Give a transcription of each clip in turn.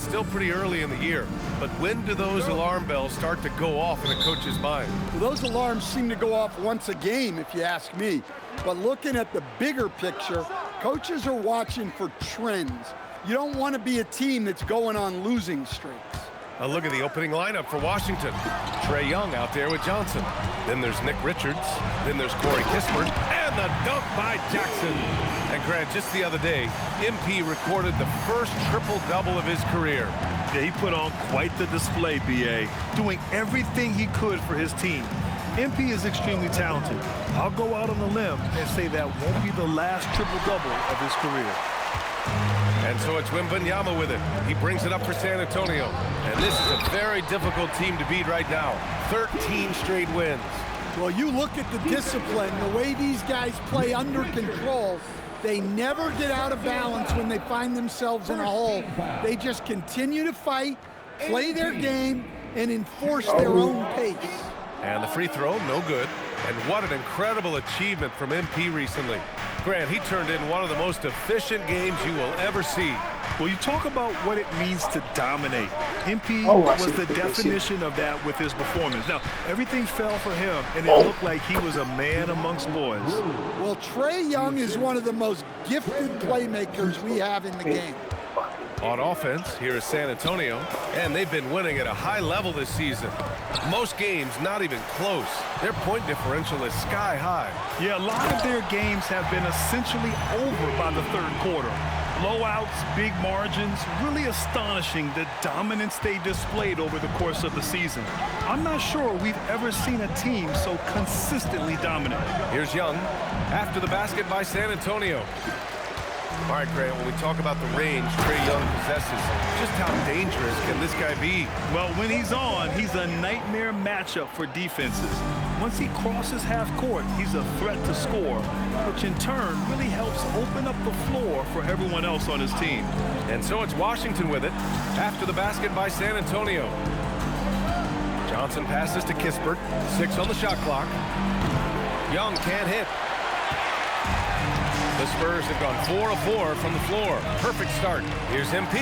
still pretty early in the year. But when do those alarm bells start to go off in a coach's mind? Well, those alarms seem to go off once a game, if you ask me. But looking at the bigger picture, coaches are watching for trends. You don't want to be a team that's going on losing streaks. A look at the opening lineup for Washington. Trae Young out there with Johnson. Then there's Nick Richards. Then there's Corey Kispert. And the dunk by Jackson. And Grant, just the other day, MP recorded the first triple-double of his career. Yeah, he put on quite the display, B.A., doing everything he could for his team. MP is extremely talented. I'll go out on a limb and say that won't be the last triple-double of his career. And so it's Wembanyama with it. He brings it up for San Antonio. And this is a very difficult team to beat right now. 13 straight wins. Well, you look at the discipline, the way these guys play under control, they never get out of balance when they find themselves in a hole. They just continue to fight, play their game, and enforce their own pace. And the free throw, no good. And what an incredible achievement from MP recently. Grant, he turned in one of the most efficient games you will ever see. Well, you talk about what it means to dominate. MP was the definition of that with his performance. Now, everything fell for him, and it looked like he was a man amongst boys. Well, Trae Young is one of the most gifted playmakers we have in the game. On offense, here is San Antonio, and they've been winning at a high level this season. Most games not even close. Their point differential is sky high. Yeah, a lot of their games have been essentially over by the third quarter. Blowouts, big margins, really astonishing the dominance they displayed over the course of the season. I'm not sure we've ever seen a team so consistently dominant. Here's Young, after the basket by San Antonio. All right, Grant, when we talk about the range Trae Young possesses, just how dangerous can this guy be? Well, when he's on, he's a nightmare matchup for defenses. Once he crosses half court, he's a threat to score, which in turn really helps open up the floor for everyone else on his team. And so it's Washington with it, after the basket by San Antonio. Johnson passes to Kispert, 6 on the shot clock. Young can't hit. The Spurs have gone 4 of 4 from the floor. Perfect start. Here's MP.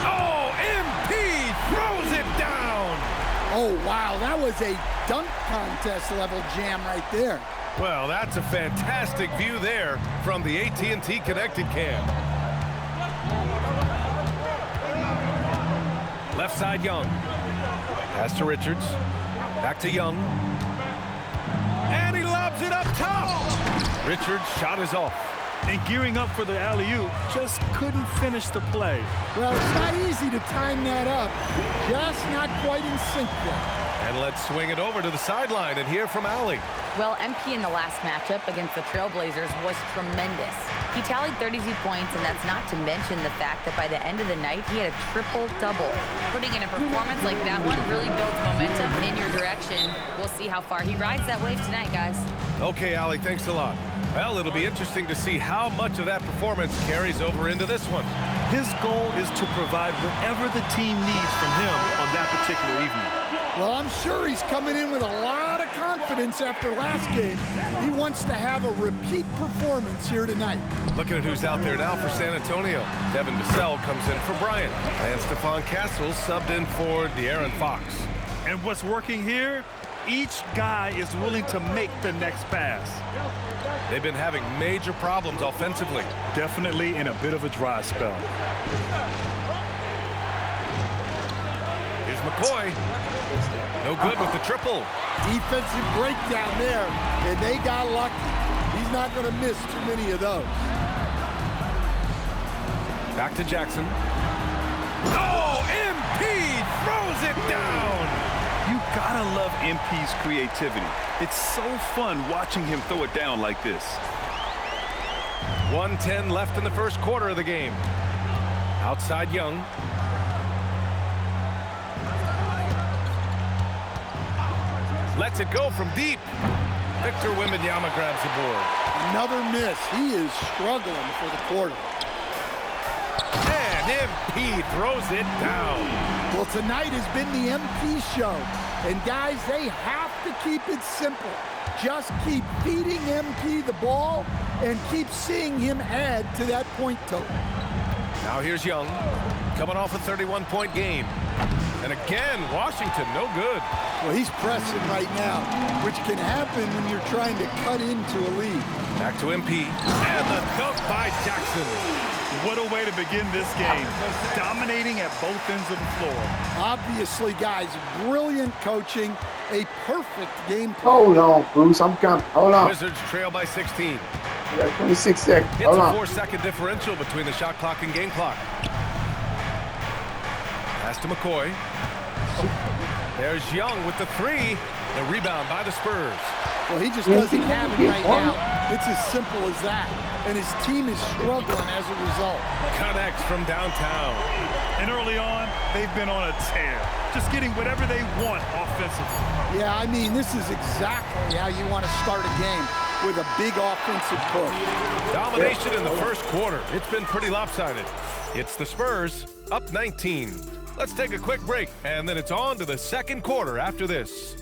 Oh, MP throws it down. Oh, wow, that was a dunk contest level jam right there. Well, that's a fantastic view there from the AT&T Connected Cam. Left side, Young. Pass to Richards. Back to Young. And he lobs it up top. Richards' shot is off. And gearing up for the alley-oop, just couldn't finish the play. Well, it's not easy to time that up. Just not quite in sync yet. And let's swing it over to the sideline and hear from Allie. Well, MP in the last matchup against the Trailblazers was tremendous. He tallied 32 points, and that's not to mention the fact that by the end of the night, he had a triple-double. Putting in a performance like that one really builds momentum in your direction. We'll see how far he rides that wave tonight, guys. Okay, Allie, thanks a lot. Well, it'll be interesting to see how much of that performance carries over into this one. His goal is to provide whatever the team needs from him on that particular evening. Well, I'm sure he's coming in with a lot of confidence after last game. He wants to have a repeat performance here tonight. Looking at who's out there now for San Antonio. Devin Vassell comes in for Bryant. And Stephon Castle subbed in for De'Aaron Fox. And what's working here? Each guy is willing to make the next pass. They've been having major problems offensively. Definitely in a bit of a dry spell. Here's McCoy. No good with the triple. Defensive breakdown there, and they got lucky. He's not going to miss too many of those. Back to Jackson. Oh, MP throws it down. You gotta love MP's creativity. It's so fun watching him throw it down like this. 1:10 left in the first quarter of the game. Outside Young. Lets it go from deep. Victor Wembanyama grabs the board. Another miss. He is struggling for the quarter. And MP throws it down. Well, tonight has been the MP show. And guys, they have to keep it simple. Just keep feeding MP the ball and keep seeing him add to that point total. Now here's Young. coming off a 31-point game. And again, Washington, no good. Well, he's pressing right now, which can happen when you're trying to cut into a lead. Back to MP, and the dunk by Jackson. What a way to begin this game. Dominating at both ends of the floor. Obviously, guys, brilliant coaching, a perfect game plan. Hold on, Bruce. I'm coming. Hold on. Wizards trail by 16. You got 26 seconds. It's Hold a on. 4-second differential between the shot clock and game clock. Pass to McCoy. There's Young with the three. The rebound by the Spurs. Well, he just doesn't have it right now. It's as simple as that. And his team is struggling as a result. Connects from downtown. And early on, they've been on a tear. Just getting whatever they want offensively. Yeah, I mean, this is exactly how you want to start a game, with a big offensive push. Domination in the first quarter. It's been pretty lopsided. It's the Spurs up 19. Let's take a quick break, and then it's on to the second quarter after this.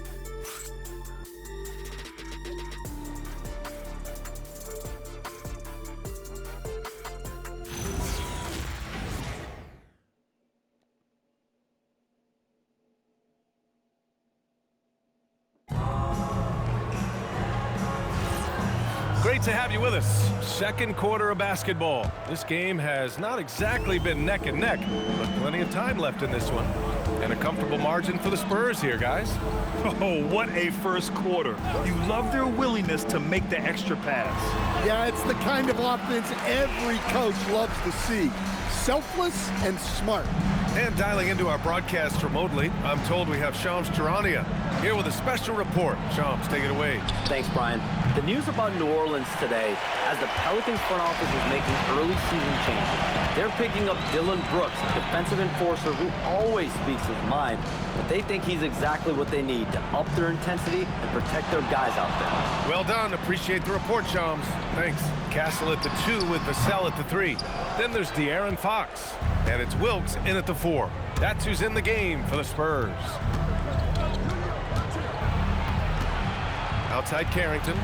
Great to have you with us. Second quarter of basketball. This game has not exactly been neck and neck, but plenty of time left in this one. And a comfortable margin for the Spurs here, guys. Oh, what a first quarter. You love their willingness to make the extra pass. Yeah, it's the kind of offense every coach loves to see. Selfless and smart. And dialing into our broadcast remotely, I'm told we have Shams Charania here with a special report. Shams, take it away. Thanks, Brian. The news about New Orleans today, as the Pelicans front office is making early season changes. They're picking up Dylan Brooks, a defensive enforcer who always speaks his mind, but they think he's exactly what they need to up their intensity and protect their guys out there. Well done. Appreciate the report, Shams. Thanks. Castle at the 2 with Vassell at the 3. Then there's De'Aaron Fox. And it's Wilkes in at the 4. That's who's in the game for the Spurs. Outside Carrington.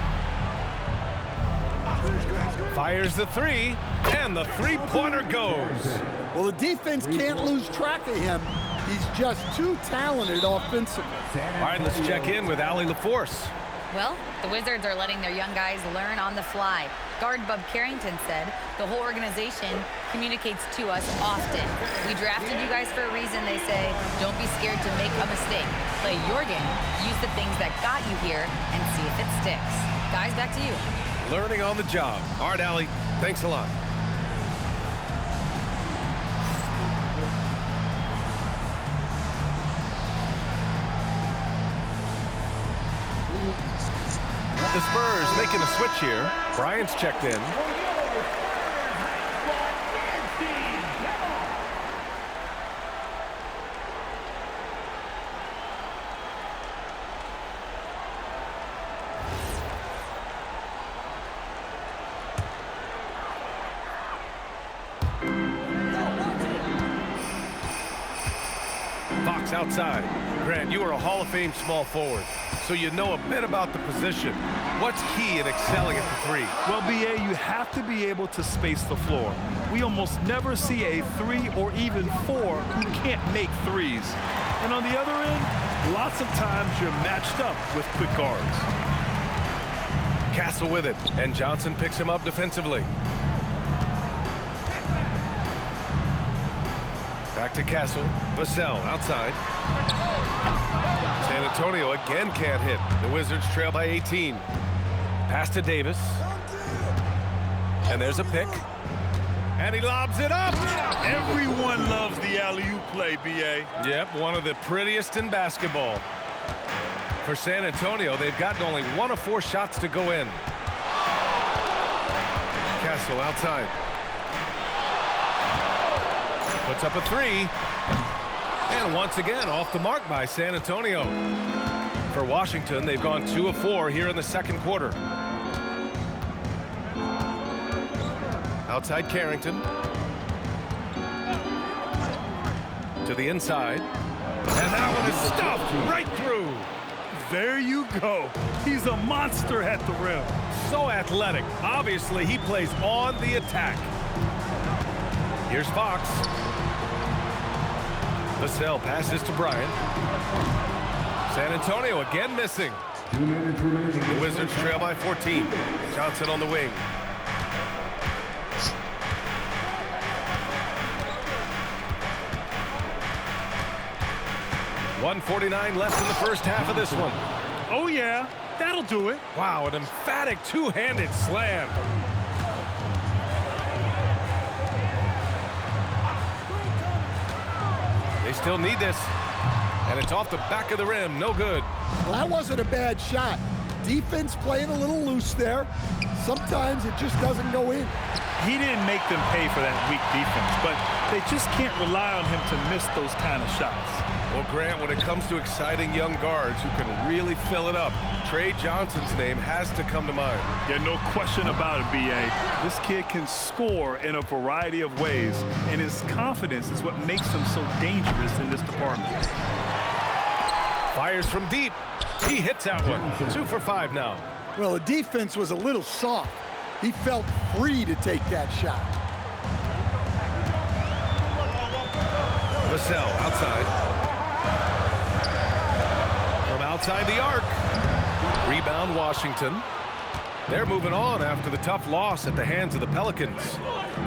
Fires the 3, and the three-pointer goes. Well, the defense can't lose track of him. He's just too talented offensively. All right, let's check in with Allie LaForce. Well, the Wizards are letting their young guys learn on the fly. Guard Bub Carrington said the whole organization communicates to us often. We drafted you guys for a reason, they say. Don't be scared to make a mistake. Play your game, use the things that got you here, and see if it sticks. Guys, back to you. Learning on the job. All right, Allie, thanks a lot. The Spurs making a switch here. Bryant's checked in. Fox outside. Grant, you are a Hall of Fame small forward, so you know a bit about the position. What's key in excelling at the 3? Well, BA, you have to be able to space the floor. We almost never see a 3 or even 4 who can't make threes. And on the other end, lots of times you're matched up with quick guards. Castle with it, and Johnson picks him up defensively. Back to Castle. Vassell outside. San Antonio again can't hit. The Wizards trail by 18. Pass to Davis. And there's a pick. And he lobs it up. Everyone loves the alley-oop play, BA. Yep, one of the prettiest in basketball. For San Antonio, they've gotten only 1 of 4 shots to go in. Castle outside. Puts up a 3. And once again, off the mark by San Antonio. For Washington, they've gone 2 of 4 here in the second quarter. Outside Carrington. To the inside. And that one is stuffed right through. There you go. He's a monster at the rim. So athletic. Obviously, he plays on the attack. Here's Fox. Vassell passes to Bryant. San Antonio again missing. The Wizards trail by 14. Johnson on the wing. .149 left in the first half of this one. Oh, yeah. That'll do it. Wow, an emphatic two-handed slam. They still need this. And it's off the back of the rim. No good. Well, that wasn't a bad shot. Defense playing a little loose there. Sometimes it just doesn't go in. He didn't make them pay for that weak defense, but they just can't rely on him to miss those kind of shots. Well, Grant, when it comes to exciting young guards who can really fill it up, Trey Johnson's name has to come to mind. Yeah, no question about it, B.A. This kid can score in a variety of ways, and his confidence is what makes him so dangerous in this department. Fires from deep. He hits that one. 2 for 5 now. Well, the defense was a little soft. He felt free to take that shot. Vassell outside. From outside the arc. Rebound Washington. They're moving on after the tough loss at the hands of the Pelicans.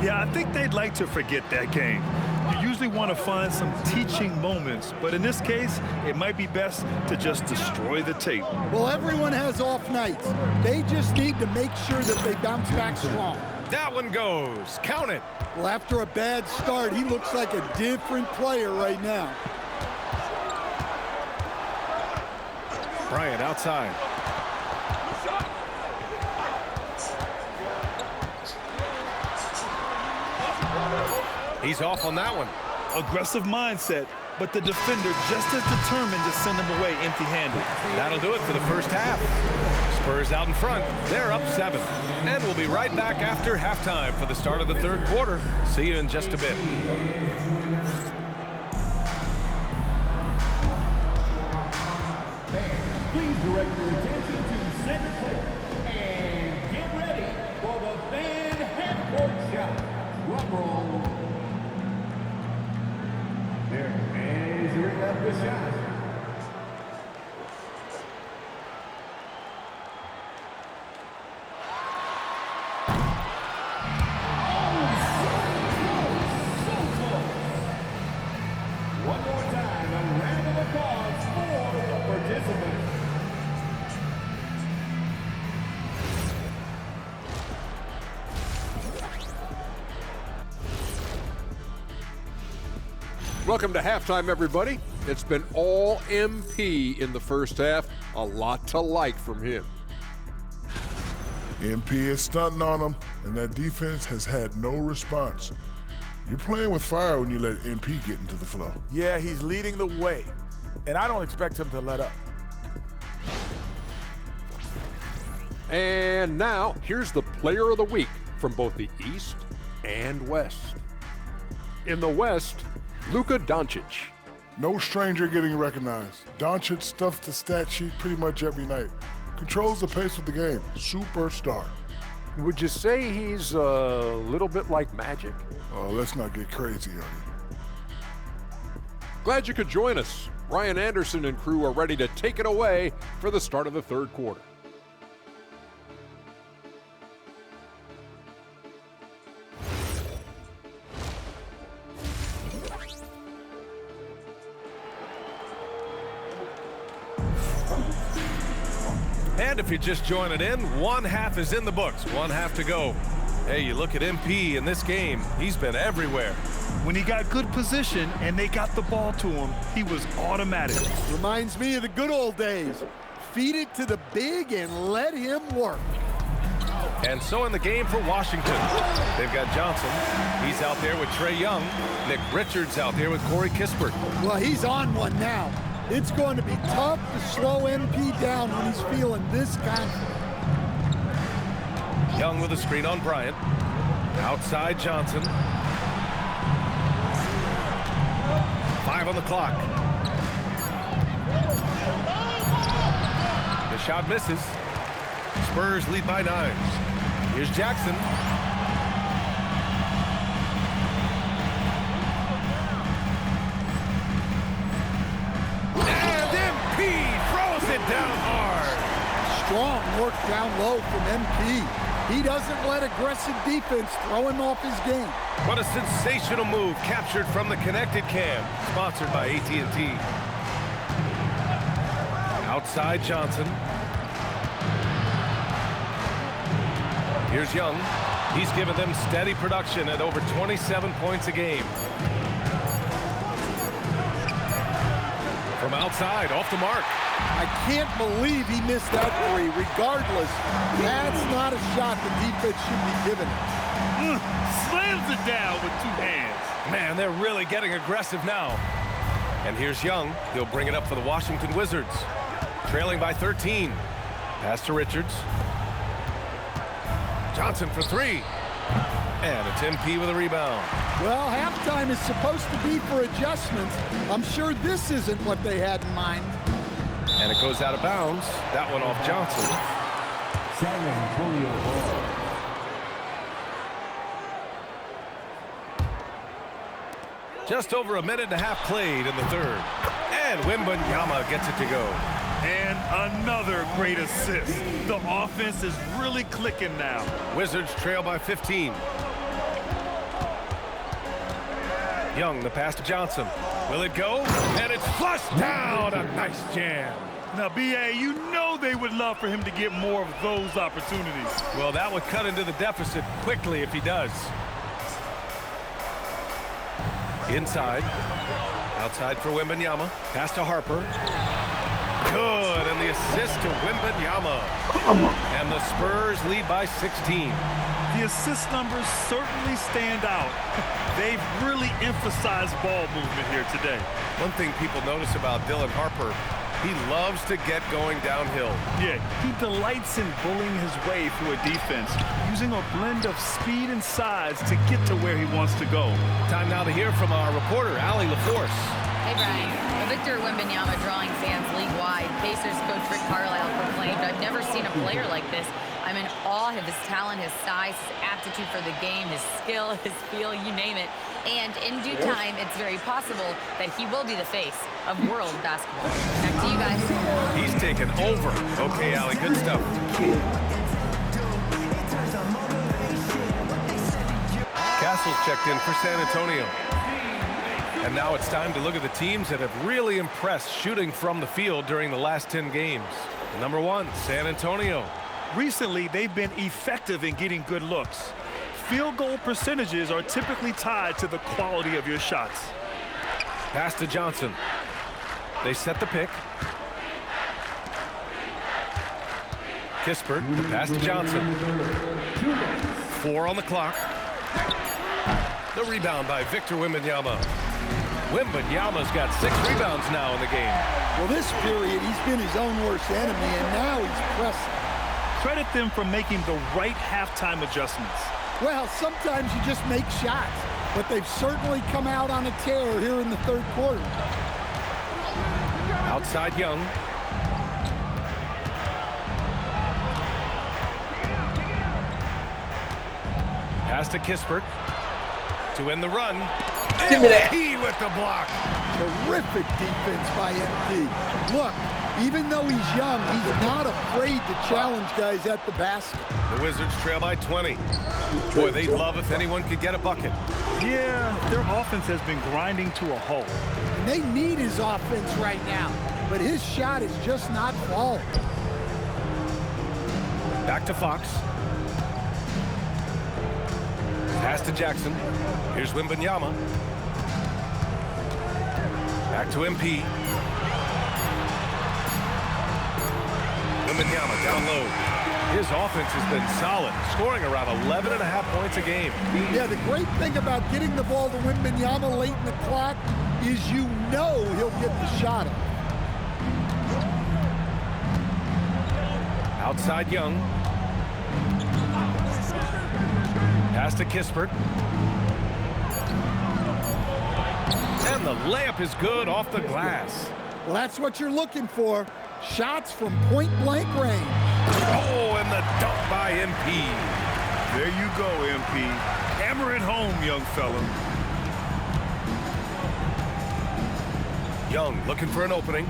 Yeah, I think they'd like to forget that game. You usually want to find some teaching moments, but in this case, it might be best to just destroy the tape. Well, everyone has off nights. They just need to make sure that they bounce back strong. That one goes. Count it. Well, after a bad start, he looks like a different player right now. Bryant outside. He's off on that one. Aggressive mindset, but the defender just as determined to send him away empty-handed. That'll do it for the first half. Spurs out in front. They're up 7. And we'll be right back after halftime for the start of the third quarter. See you in just a bit. Please direct your attention to center court and get ready for the fan half-court shot. Drum roll. There, and here comes the shot. One more time, a round of applause for the participants. Welcome to halftime, everybody. It's been all MP in the first half. A lot to like from him. MP is stunting on him, and that defense has had no response. You're playing with fire when you let MP get into the flow. Yeah, he's leading the way, and I don't expect him to let up. And now, here's the player of the week from both the East and West. In the West, Luka Doncic. No stranger getting recognized. Doncic stuffs the stat sheet pretty much every night. Controls the pace of the game. Superstar. Would you say he's a little bit like Magic? Oh, let's not get crazy on him. Glad you could join us. Ryan Anderson and crew are ready to take it away for the start of the third quarter. And if you're just joining in, one half is in the books. One half to go. Hey, you look at MP in this game, he's been everywhere. When he got good position and they got the ball to him, he was automatic. Reminds me of the good old days. Feed it to the big and let him work. And so in the game for Washington, they've got Johnson. He's out there with Trae Young. Nick Richards out there with Corey Kispert. Well, he's on one now. It's going to be tough to slow MP down when he's feeling this confident. Young with a screen on Bryant. Outside Johnson. 5 on the clock. The shot misses. Spurs lead by 9. Here's Jackson. down hard. Strong work down low from MP. He doesn't let aggressive defense throw him off his game. What a sensational move captured from the Connected Cam, sponsored by AT&T. Outside Johnson. Here's Young. He's given them steady production at over 27 points a game. From outside, off the mark. I can't believe he missed that three. Regardless, that's not a shot the defense should be giving him. Slams it down with two hands. Man, they're really getting aggressive now. And here's Young. He'll bring it up for the Washington Wizards. Trailing by 13. Pass to Richards. Johnson for three. And it's MP with a rebound. Well, halftime is supposed to be for adjustments. I'm sure this isn't what they had in mind. And it goes out of bounds. That one off Johnson. San Antonio ball. Just over a minute and a half played in the third. And Wembanyama gets it to go. And another great assist. The offense is really clicking now. Wizards trail by 15. Young, the pass to Johnson. Will it go? And it's flushed down. A nice jam. Now, B.A., you know they would love for him to get more of those opportunities. Well, that would cut into the deficit quickly if he does. Inside. Outside for Wembanyama. Pass to Harper. Good, and the assist to Wembanyama. And the Spurs lead by 16. The assist numbers certainly stand out. They've really emphasized ball movement here today. One thing people notice about Dylan Harper, he loves to get going downhill. Yeah, he delights in bullying his way through a defense, using a blend of speed and size to get to where he wants to go. Time now to hear from our reporter, Allie LaForce. Hey, Brian. Victor Wembanyama drawing fans league-wide. Pacers coach Rick Carlisle proclaimed, "I've never seen a player like this. I'm in awe of his talent, his size, his aptitude for the game, his skill, his feel, you name it. And in due time, it's very possible that he will be the face of world basketball." Back to you guys. He's taken over. Okay, Allie, good stuff. Castle's checked in for San Antonio. And now it's time to look at the teams that have really impressed shooting from the field during the last 10 games. Number one, San Antonio. Recently, they've been effective in getting good looks. Field goal percentages are typically tied to the quality of your shots. Pass to Johnson. They set the pick. Kispert, the pass to Johnson. 4 on the clock. The rebound by Victor Wembanyama. Wembanyama's got 6 rebounds now in the game. Well, this period, he's been his own worst enemy, and now he's pressing. Credit them for making the right halftime adjustments. Well, sometimes you just make shots, but they've certainly come out on a tear here in the third quarter. Outside Young. Pass to Kispert to end the run. Give me that. MP with the block. Terrific defense by MP. Look, even though he's young, he's not afraid to challenge guys at the basket. The Wizards trail by 20. Boy, they'd love if anyone could get a bucket. Yeah, their offense has been grinding to a halt. And they need his offense right now, but his shot is just not falling. Back to Fox. Pass to Jackson. Here's Wembanyama. Back to MP. Wembanyama down low. His offense has been solid, scoring around 11.5 points a game. Yeah, the great thing about getting the ball to Wembanyama late in the clock is you know he'll get the shot up. Outside Young. Pass to Kispert. And the layup is good off the glass. Well, that's what you're looking for. Shots from point-blank range. Oh, and the dunk by MP. There you go, MP. Hammer it home, young fella. Young looking for an opening.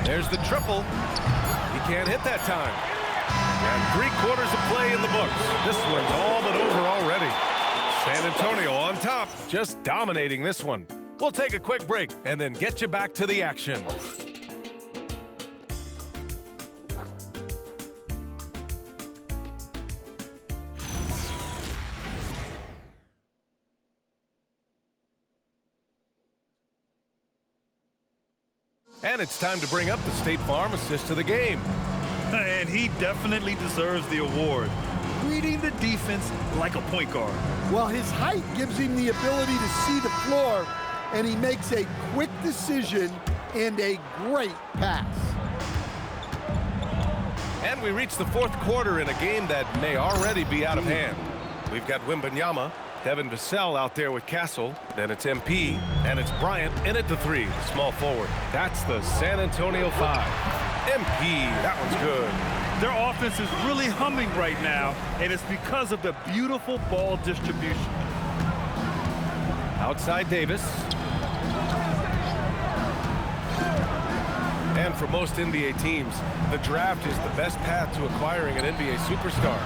There's the triple. He can't hit that time. And 3/4 of play in the books. This one's all but over already. San Antonio on top, just dominating this one. We'll take a quick break and then get you back to the action. And it's time to bring up the State Farm assist to the game. And he definitely deserves the award. Reading the defense like a point guard. Well, his height gives him the ability to see the floor, and he makes a quick decision and a great pass. And we reach the 4th quarter in a game that may already be out of hand. We've got Wembanyama, Devin Vassell out there with Castle. Then it's MP, and it's Bryant in at the 3, small forward. That's the San Antonio 5. MP, that one's good. Their offense is really humming right now, and it's because of the beautiful ball distribution. Outside Davis. And for most NBA teams, the draft is the best path to acquiring an NBA superstar.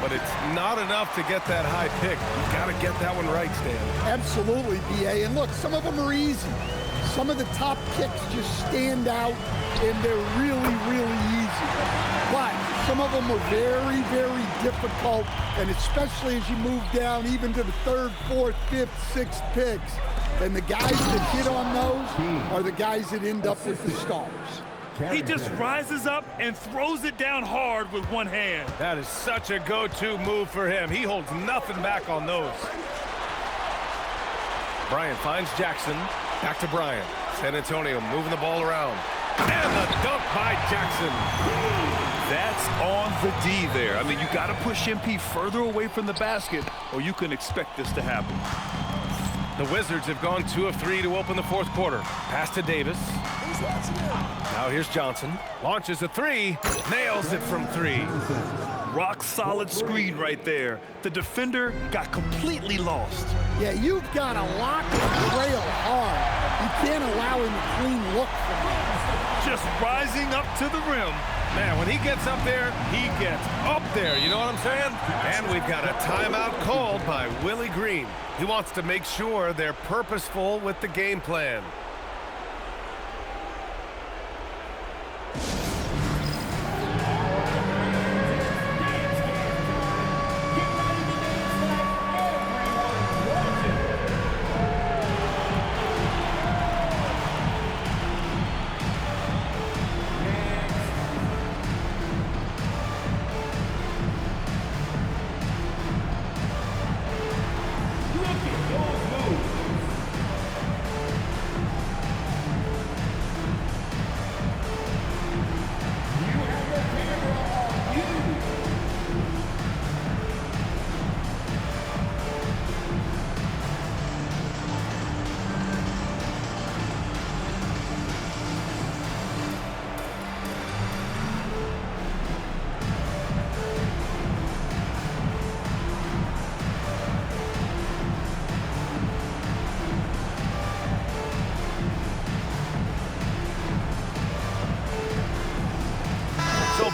But it's not enough to get that high pick. You've got to get that one right, Stan. Absolutely, B.A. And look, some of them are easy. Some of the top picks just stand out, and they're really, really easy. But some of them are very, very difficult, and especially as you move down even to the 3rd, 4th, 5th, 6th picks. And the guys that hit on those are the guys that end up with the stars. He just rises up and throws it down hard with one hand. That is such a go-to move for him. He holds nothing back on those. Bryant finds Jackson. Back to Bryant. San Antonio moving the ball around. And the dunk by Jackson. That's on the D there. I mean, you got to push MP further away from the basket, or you can expect this to happen. The Wizards have gone 2 of 3 to open the 4th quarter. Pass to Davis. Now here's Johnson. Launches a 3. Nails it from 3. Rock solid screen right there. The defender got completely lost. Yeah, you've got to lock and trail hard. You can't allow him a clean look from him. Just rising up to the rim. Man, when he gets up there, he gets up there. You know what I'm saying? And we've got a timeout called by Willie Green. He wants to make sure they're purposeful with the game plan.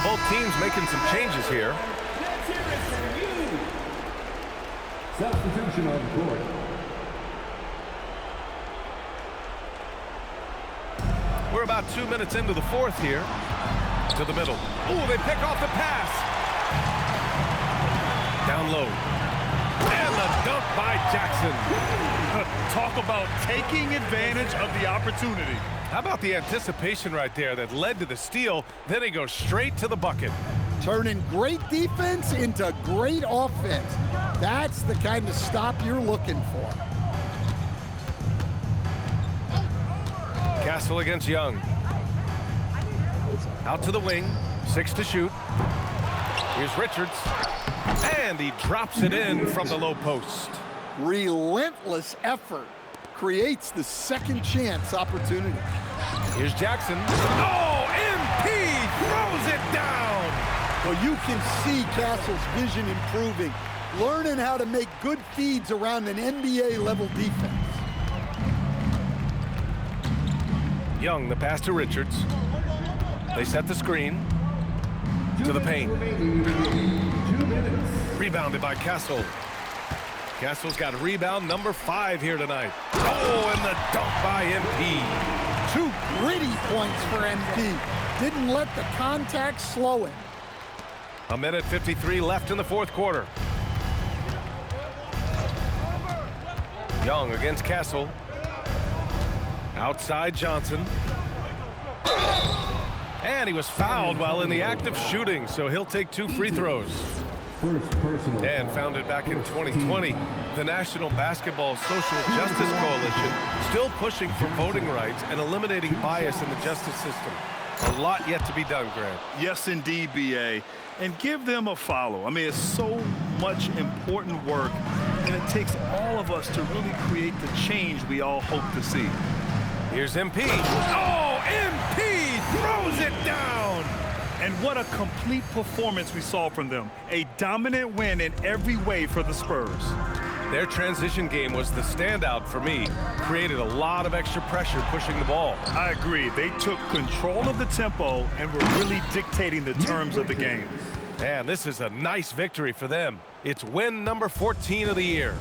Both teams making some changes here. Let's hear it from you. Substitution on the court. We're about 2 minutes into the 4th here. To the middle. Ooh, they pick off the pass. Down low. And the dunk by Jackson. Talk about taking advantage of the opportunity. How about the anticipation right there that led to the steal? Then he goes straight to the bucket. Turning great defense into great offense. That's the kind of stop you're looking for. Castle against Young. Out to the wing. 6 to shoot. Here's Richards. And he drops it in from the low post. Relentless effort creates the second chance opportunity. Here's Jackson. Oh, MP throws it down. Well, you can see Castle's vision improving, learning how to make good feeds around an NBA-level defense. Young, the pass to Richards. They set the screen to the paint. Rebounded by Castle. Castle's got rebound number 5 here tonight. Oh, and the dunk by MP. 2 gritty points for MP. Didn't let the contact slow him. 1:53 left in the fourth quarter. Young against Castle. Outside Johnson. And he was fouled while in the act of shooting, so he'll take 2 free throws. And founded back in 2020, the National Basketball Social Justice Coalition, still pushing for voting rights and eliminating bias in the justice system. A lot yet to be done, Grant. Yes, indeed, B.A. And give them a follow. I mean, it's so much important work, and it takes all of us to really create the change we all hope to see. Here's MP. Oh, MP throws it down! And what a complete performance we saw from them. A dominant win in every way for the Spurs. Their transition game was the standout for me. Created a lot of extra pressure pushing the ball. I agree. They took control of the tempo and were really dictating the terms of the game. Man, this is a nice victory for them. It's win number 14 of the year.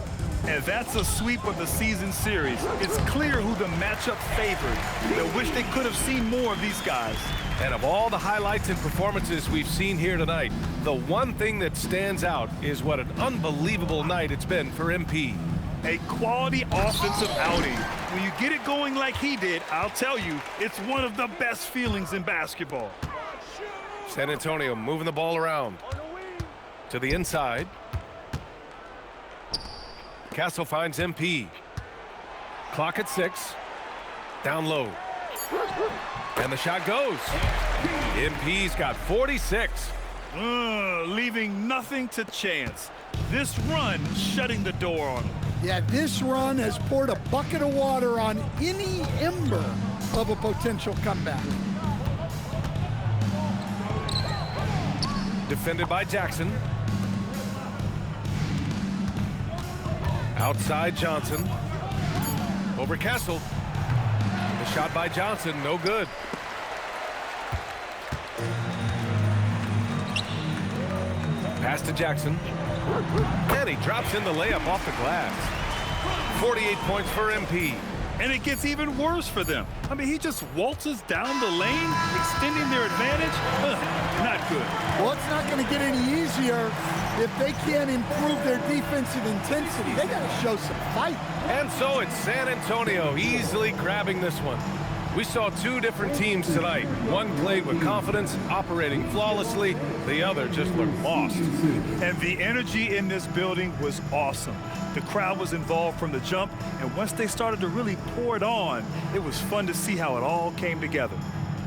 And that's a sweep of the season series. It's clear who the matchup favored. I wish they could have seen more of these guys. And of all the highlights and performances we've seen here tonight, the one thing that stands out is what an unbelievable night it's been for MP. A quality offensive outing. When you get it going like he did, I'll tell you, it's one of the best feelings in basketball. San Antonio moving the ball around. To the inside. Castle finds MP. Clock at 6. Down low. And the shot goes. MP's got 46. Leaving nothing to chance. This run shutting the door on them. Yeah, this run has poured a bucket of water on any ember of a potential comeback. Defended by Jackson. Outside Johnson. Over Castle. The shot by Johnson, no good. Pass to Jackson. And he drops in the layup off the glass. 48 points for MP. And it gets even worse for them. I mean, he just waltzes down the lane, extending their advantage. Not good. Well, it's not going to get any easier if they can't improve their defensive intensity. They got to show some fight. And so it's San Antonio easily grabbing this one. We saw 2 different teams tonight. One played with confidence, operating flawlessly. The other just looked lost. And the energy in this building was awesome. The crowd was involved from the jump, and once they started to really pour it on, it was fun to see how it all came together.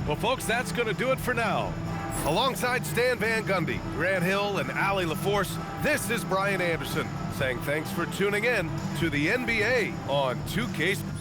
Well, folks, that's going to do it for now. Alongside Stan Van Gundy, Grant Hill, and Allie LaForce, this is Brian Anderson saying thanks for tuning in to the NBA on 2K Sports.